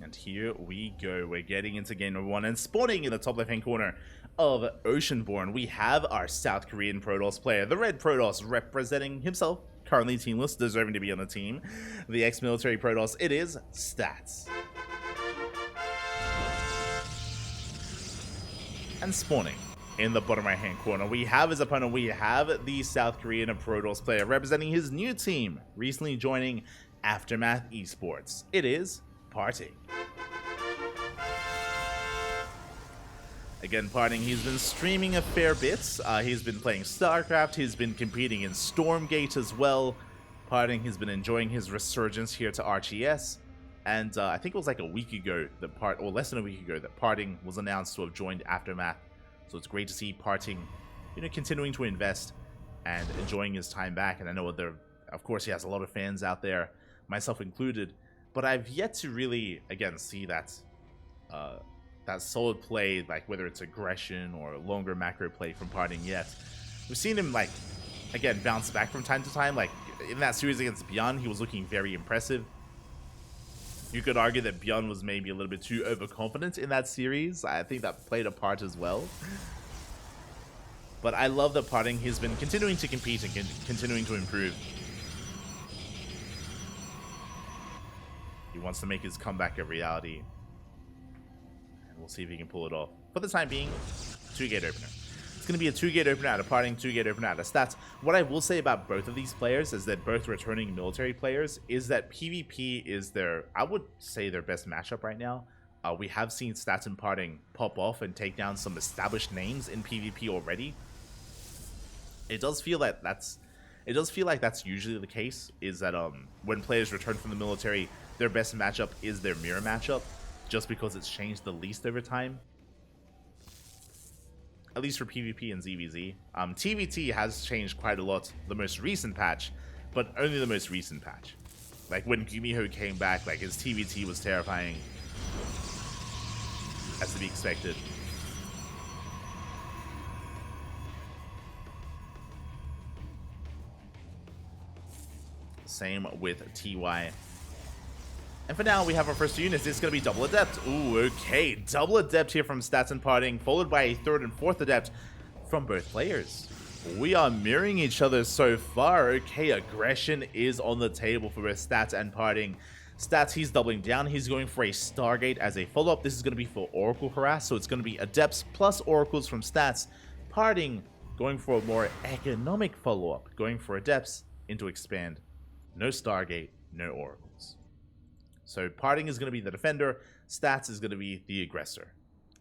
And here we go. We're getting into game number 1 and spawning in the top left-hand corner of Oceanborn. We have our South Korean Protoss player, the Red Protoss, representing himself, currently teamless, deserving to be on the team. The ex-military Protoss, it is Stats. And spawning in the bottom right-hand corner, we have his opponent. We have the South Korean Protoss player representing his new team, recently joining Aftermath Esports. It is PartinG. Again, PartinG, he's been streaming a fair bit. He's been playing StarCraft. He's been competing in Stormgate as well. PartinG has been enjoying his resurgence here to RTS. And I think it was like a week ago that or less than a week ago, that PartinG was announced to have joined Aftermath. So it's great to see PartinG, continuing to invest and enjoying his time back. And I know of course, he has a lot of fans out there, myself included. But I've yet to really, again, see that that solid play, like whether it's aggression or longer macro play from PartinG yet. We've seen him, like, again, bounce back from time to time. Like in that series against Beyond, he was looking very impressive. You could argue that Beyond was maybe a little bit too overconfident in that series. I think that played a part as well. But I love that PartinG has been continuing to compete and continuing to improve. He wants to make his comeback a reality. And we'll see if he can pull it off. For the time being, 2-gate opener. It's going to be a 2-gate opener out of PartinG, 2-gate opener out of Stats. What I will say about both of these players is that both returning military players is that PvP is I would say, their best matchup right now. We have seen Stats and PartinG pop off and take down some established names in PvP already. It does feel like that's usually the case, is that when players return from the military, their best matchup is their mirror matchup, just because it's changed the least over time. At least for PvP and ZVZ. TVT has changed quite a lot, the most recent patch, but only the most recent patch. Like when Gumiho came back, like his TVT was terrifying, as to be expected. Same with TY. And for now, we have our first two units. It's going to be double adept. Ooh, okay. Double adept here from Stats and PartinG, followed by a third and fourth adept from both players. We are mirroring each other so far. Okay, aggression is on the table for both Stats and PartinG. Stats, he's doubling down. He's going for a Stargate as a follow-up. This is going to be for Oracle Harass, so it's going to be adepts plus oracles from Stats. PartinG going for a more economic follow-up, going for adepts into expand. No Stargate, no oracles. So PartinG is going to be the defender, Stats is going to be the aggressor.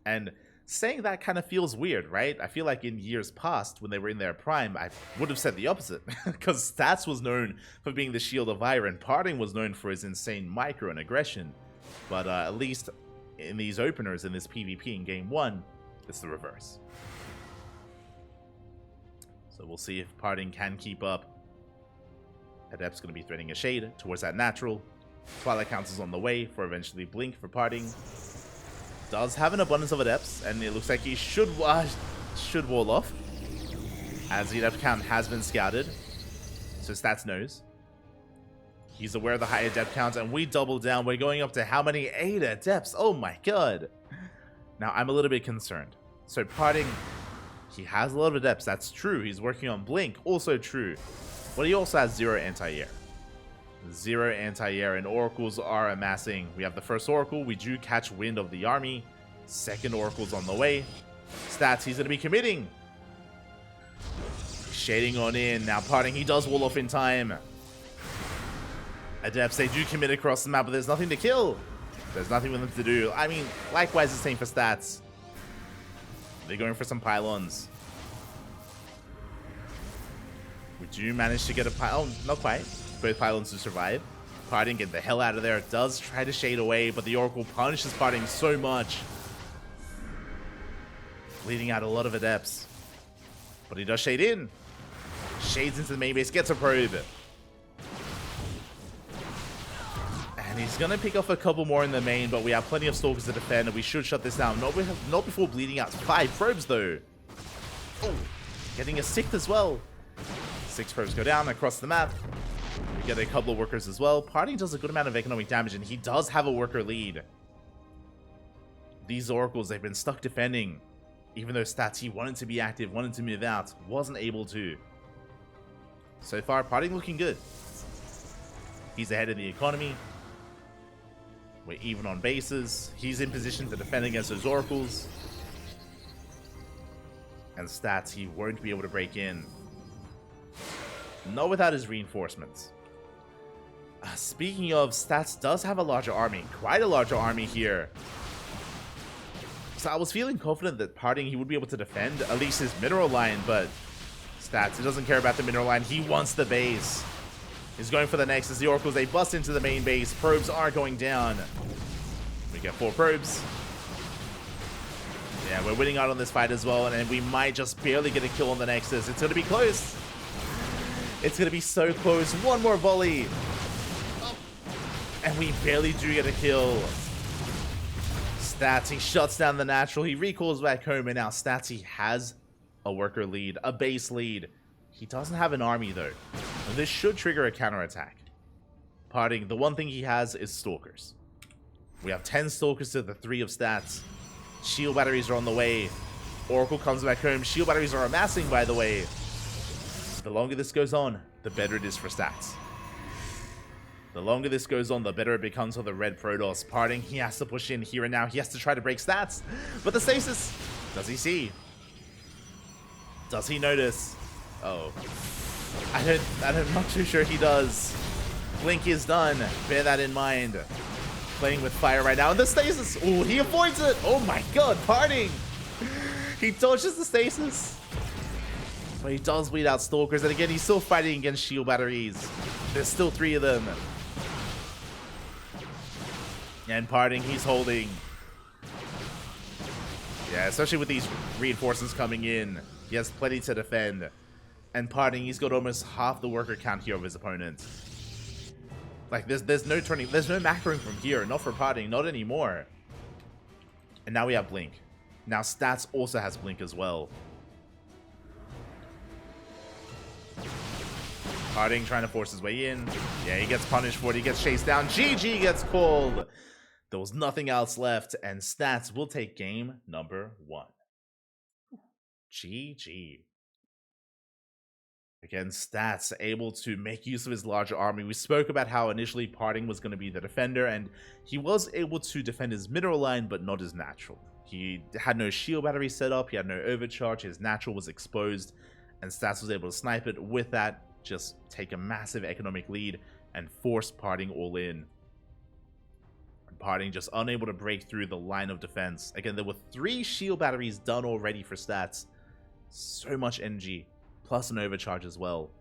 And saying that kind of feels weird, right? I feel like in years past, when they were in their prime, I would have said the opposite. Because Stats was known for being the shield of Ire, and PartinG was known for his insane micro and aggression. But at least in these openers, in this PvP in Game 1, it's the reverse. So we'll see if PartinG can keep up. Adept's going to be threading a shade towards that natural. Twilight Council's on the way for eventually Blink for PartinG. Does have an abundance of adepts, and it looks like he should wall off, as the adept count has been scouted. So Stats knows. He's aware of the high adept count, and we double down. We're going up to how many? 8 adepts. Oh my god. Now I'm a little bit concerned. So PartinG, he has a lot of adepts. That's true. He's working on Blink. Also true. But he also has 0 anti-air. 0 anti-air, and oracles are amassing. We have the first oracle. We do catch wind of the army. Second oracle's on the way. Stats, he's going to be committing. Shading on in. Now PartinG, he does wall off in time. Adepts, they do commit across the map, but there's nothing to kill. There's nothing for them to do. I mean, likewise the same for Stats. They're going for some pylons. We do manage to get a pylon. Oh, not quite. Both pylons to survive. PartinG, get the hell out of there. Does try to shade away, but the Oracle punishes PartinG so much, bleeding out a lot of adepts. But he does shade in. Shades into the main base, gets a probe. And he's going to pick off a couple more in the main, but we have plenty of Stalkers to defend, and we should shut this down. Not before bleeding out 5 probes, though. Oh, getting a 6th as well. 6 probes go down across the map. We get a couple of workers as well. PartinG does a good amount of economic damage, and he does have a worker lead. These Oracles, they've been stuck defending. Even though Stats, he wanted to be active, wanted to move out, wasn't able to. So far, PartinG looking good. He's ahead in the economy. We're even on bases. He's in position to defend against those Oracles. And Stats, he won't be able to break in. Not without his reinforcements. Speaking of, Stats does have a larger army. Quite a larger army here. So I was feeling confident that PartinG, he would be able to defend at least his mineral line, but Stats, he doesn't care about the mineral line. He wants the base. He's going for the Nexus. The Oracles, they bust into the main base. Probes are going down. We get 4 probes. Yeah, we're winning out on this fight as well, and we might just barely get a kill on the Nexus. It's going to be close. It's going to be so close. One more volley. And we barely do get a kill. Stats, he shuts down the natural. He recalls back home, and now Stats, he has a worker lead, a base lead. He doesn't have an army, though. This should trigger a counterattack. PartinG, the one thing he has is Stalkers. We have 10 Stalkers to the 3 of Stats. Shield batteries are on the way. Oracle comes back home. Shield batteries are amassing, by the way. The longer this goes on, the better it is for Stats. The longer this goes on, the better it becomes for the red Protoss. PartinG, he has to push in here and now. He has to try to break Stats. But the stasis, does he see? Does he notice? Oh. I'm not too sure he does. Blink is done. Bear that in mind. Playing with fire right now. And the stasis! Oh, he avoids it! Oh my god, PartinG! He dodges the stasis. But he does bleed out Stalkers. And again, he's still fighting against shield batteries. There's still 3 of them. And PartinG, he's holding. Yeah, especially with these reinforcements coming in. He has plenty to defend. And PartinG, he's got almost half the worker count here of his opponent. Like, there's no turning, there's no macroing from here. Not for PartinG, not anymore. And now we have Blink. Now Stats also has Blink as well. PartinG trying to force his way in. Yeah, he gets punished for it. He gets chased down. GG gets called. There was nothing else left. And Stats will take game number 1. GG. Again, Stats able to make use of his larger army. We spoke about how initially PartinG was going to be the defender, and he was able to defend his mineral line, but not his natural. He had no shield battery set up, he had no overcharge, his natural was exposed, and Stats was able to snipe it. With that, just take a massive economic lead and force PartinG all in. And PartinG just unable to break through the line of defense. Again, there were 3 shield batteries done already for Stats. So much energy. Plus an overcharge as well.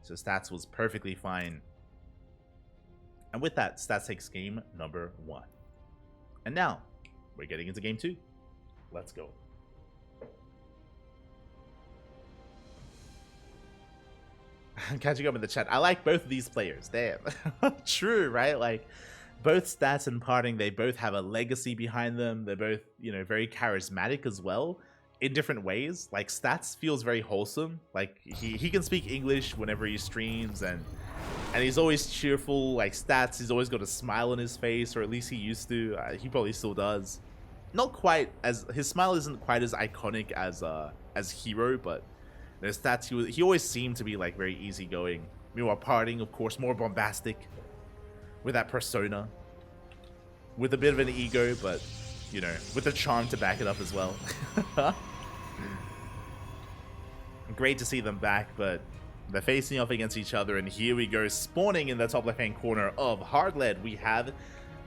So Stats was perfectly fine. And with that, Stats takes game number 1. And now, we're getting into game 2. Let's go. I'm catching up in the chat. I like both of these players. Damn. True, right? Like, both Stats and PartinG, they both have a legacy behind them. They're both, you know, very charismatic as well. In different ways. Like, Stats feels very wholesome. Like, he can speak English whenever he streams, and he's always cheerful. Like, Stats, he's always got a smile on his face, or at least he used to. He probably still does. Not quite as, his smile isn't quite as iconic as Hero, but there's Stats, he always seemed to be like very easygoing. Meanwhile, PartinG, of course, more bombastic, with that persona, with a bit of an ego, but you know, with the charm to back it up as well. Great to see them back, but they're facing off against each other, and here we go. Spawning in the top left-hand corner of Hardlead, we have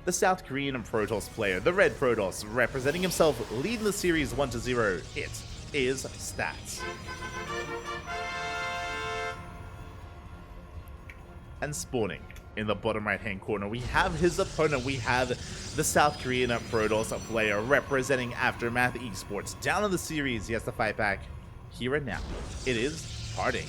the South Korean Protoss player, the Red Protoss, representing himself, leading the series 1-0. It is Stats. And spawning in the bottom right-hand corner, we have his opponent. We have the South Korean Protoss player representing Aftermath Esports. Down in the series, he has to fight back here and now. It is PartinG.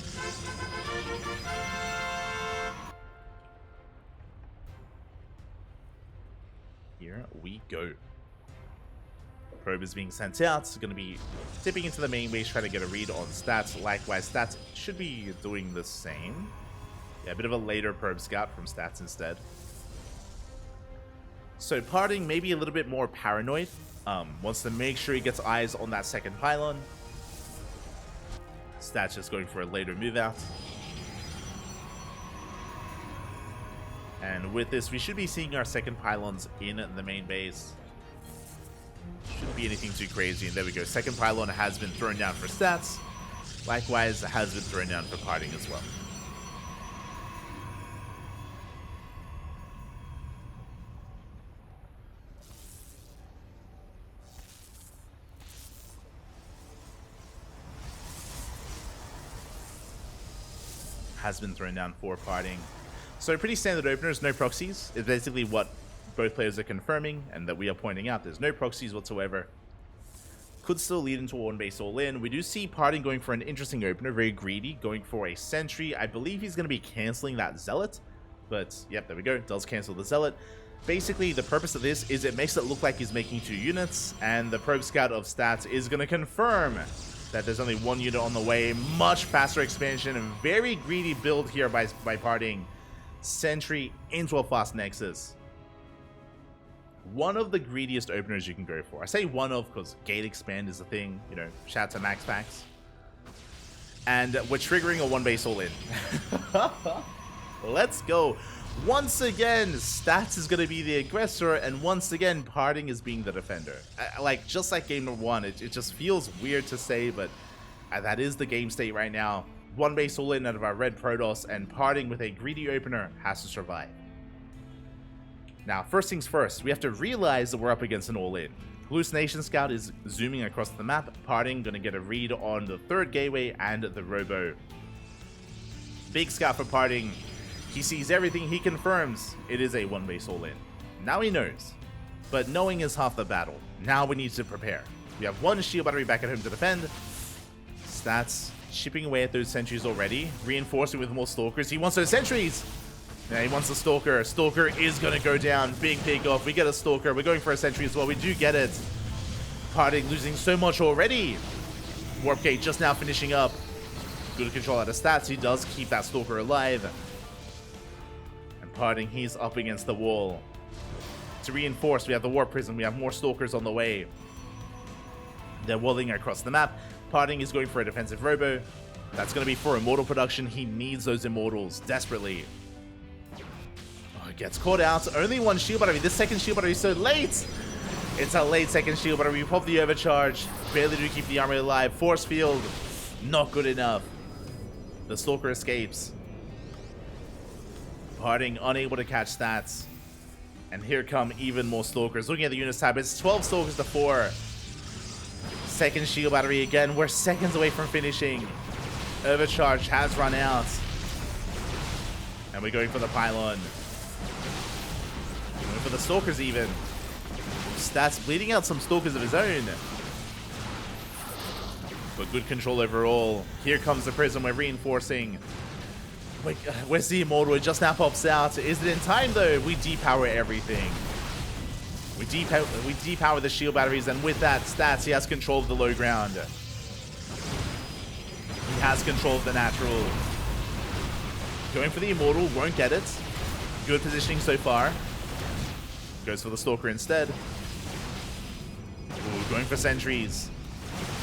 Here we go. Probe is being sent out. It's going to be dipping into the main base, trying to get a read on Stats. Likewise, Stats should be doing the same. Yeah, a bit of a later probe scout from Stats instead. So PartinG maybe a little bit more paranoid. Wants to make sure he gets eyes on that second pylon. Stats just going for a later move out. And with this, we should be seeing our second pylons in the main base. Shouldn't be anything too crazy. And there we go. Second pylon has been thrown down for Stats. Likewise, it has been thrown down for PartinG as well. Has been thrown down for PartinG. So pretty standard openers, no proxies. It's basically what both players are confirming and that we are pointing out. There's no proxies whatsoever. Could still lead into a one-base all-in. We do see PartinG going for an interesting opener, very greedy, going for a Sentry. I believe he's going to be canceling that Zealot. But, yep, there we go. Does cancel the Zealot. Basically, the purpose of this is it makes it look like he's making 2 units. And the Probe Scout of Stats is going to confirm that there's only 1 unit on the way. Much faster expansion and very greedy build here by PartinG. Sentry into a fast Nexus. One of the greediest openers you can go for. I say one of because Gate Expand is a thing, you know, shout out to Max Packs. And we're triggering a one-base all-in. Let's go. Once again, Stats is going to be the aggressor, and once again, PartinG is being the defender. Like, just like game number 1, it just feels weird to say, but that is the game state right now. One base all-in out of our red Protoss, and PartinG with a greedy opener has to survive. Now, first things first, we have to realize that we're up against an all-in. Hallucination Scout is zooming across the map. PartinG gonna get a read on the third gateway and the Robo. Big scout for PartinG. He sees everything, he confirms it is a one base all-in. Now he knows, but knowing is half the battle. Now we need to prepare. We have 1 shield battery back at home to defend. Stats chipping away at those sentries already, reinforcing with more stalkers. He wants those sentries. Yeah, he wants the Stalker. Stalker is going to go down. Big pick off. We get a Stalker. We're going for a Sentry as well. We do get it. PartinG losing so much already. Warp Gate just now finishing up. Good control out of Stats. He does keep that Stalker alive. And PartinG, he's up against the wall. To reinforce, we have the Warp Prism. We have more Stalkers on the way. They're walling across the map. PartinG is going for a defensive Robo. That's going to be for Immortal production. He needs those Immortals desperately. Gets caught out. Only 1 shield battery. This second shield battery is so late. It's a late second shield battery. We pop the overcharge. Barely do keep the army alive. Force field. Not good enough. The Stalker escapes. PartinG unable to catch Stats. And here come even more Stalkers. Looking at the units tab, it's 12 Stalkers to 4. Second shield battery again. We're seconds away from finishing. Overcharge has run out. And we're going for the pylon. For the Stalkers even. Stats bleeding out some Stalkers of his own. But good control overall. Here comes the Prism. We're reinforcing. Wait, where's the Immortal? It just now pops out. Is it in time though? We depower everything. We depower the shield batteries, and with that, Stats, he has control of the low ground. He has control of the natural. Going for the Immortal, won't get it. Good positioning so far. Goes for the Stalker instead. Ooh, going for sentries.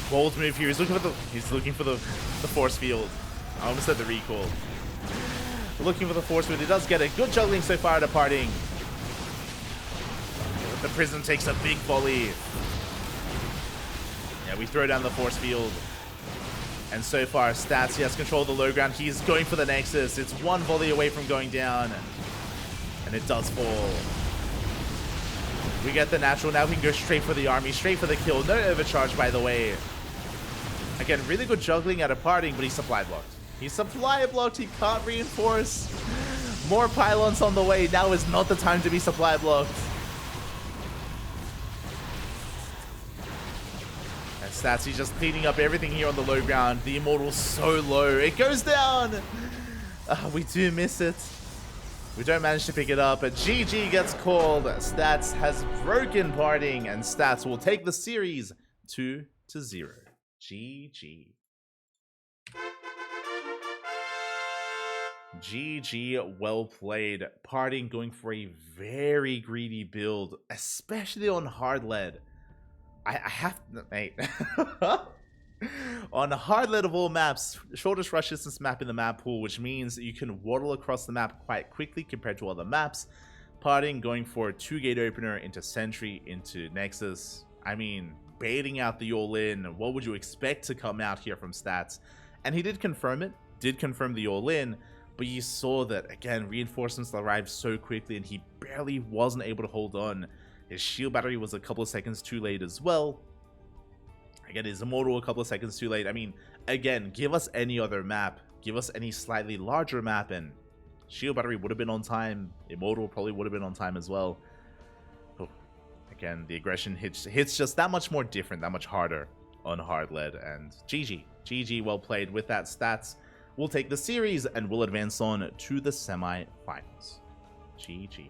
Bold move here. He's looking for the force field. I almost said the recall. Looking for the force field. He does get it. Good juggling so far at PartinG. The Prism takes a big volley. Yeah, we throw down the force field. And so far, Stats, he has control of the low ground. He's going for the Nexus. It's 1 volley away from going down. And it does fall. We get the natural. Now we can go straight for the army, straight for the kill. No overcharge, by the way. Again, really good juggling out of PartinG, but he's supply blocked. He's supply blocked. He can't reinforce. More pylons on the way. Now is not the time to be supply blocked. And Stats, he's just cleaning up everything here on the low ground. The Immortal's so low. It goes down. We do miss it. We don't manage to pick it up, but GG gets called. Stats has broken PartinG, and Stats will take the series 2-0. GG. GG, well played. PartinG going for a very greedy build, especially on hard lead. I have to, mate. On hard lead of all maps, shortest rush distance map in the map pool, which means you can waddle across the map quite quickly compared to other maps. PartinG going for a 2-gate opener into Sentry, into Nexus. I mean, baiting out the all-in. What would you expect to come out here from stats? And he did confirm it, did confirm the all-in, but you saw that, again, reinforcements arrived so quickly and he barely wasn't able to hold on. His shield battery was a couple of seconds too late as well. Again, his immortal a couple of seconds too late. I mean, again, give us any other map. Give us any slightly larger map and shield battery would have been on time. Immortal probably would have been on time as well. Oh, again, the aggression hits just that much more different, that much harder on hard lead. And GG. GG, well played. With that stats, we'll take the series and we'll advance on to the semi-finals. GG.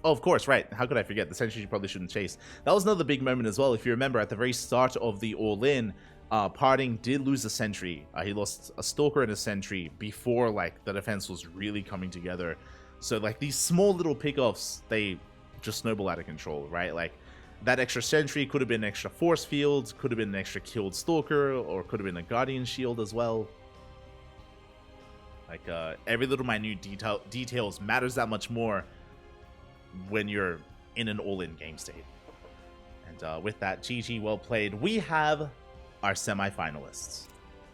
Oh, of course, right. How could I forget? The Sentry you probably shouldn't chase. That was another big moment as well. If you remember, at the very start of the all-in, PartinG did lose a Sentry. He lost a Stalker and a Sentry before, like, the defense was really coming together. So, like, these small little pickoffs, they just snowball out of control, right? Like, that extra Sentry could have been an extra Force Field, could have been an extra killed Stalker, or could have been a Guardian Shield as well. Like, every little minute details matters that much more when you're in an all-in game state. And with that, GG, well played. We have our semi-finalists.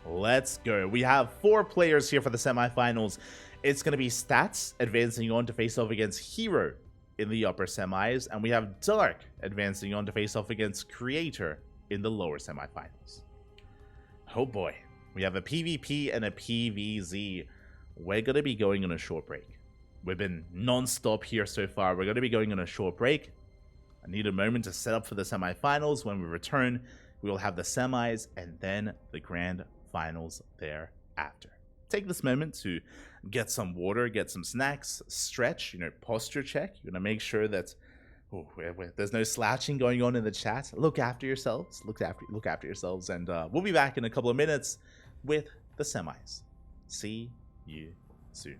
Let's go. We have 4 players here for the semi-finals. It's going to be Stats advancing on to face off against Hero in the upper semis, and we have Dark advancing on to face off against Creator in the lower semi-finals. Oh boy, we have a PvP and a PvZ. We're going to be going on a short break. We've been non-stop here so far. We're going to be going on a short break. I need a moment to set up for the semi-finals. When we return, we will have the semis and then the grand finals thereafter. Take this moment to get some water, get some snacks, stretch, posture check. You're going to make sure that there's no slouching going on in the chat. Look after yourselves. Look after yourselves. And we'll be back in a couple of minutes with the semis. See you soon.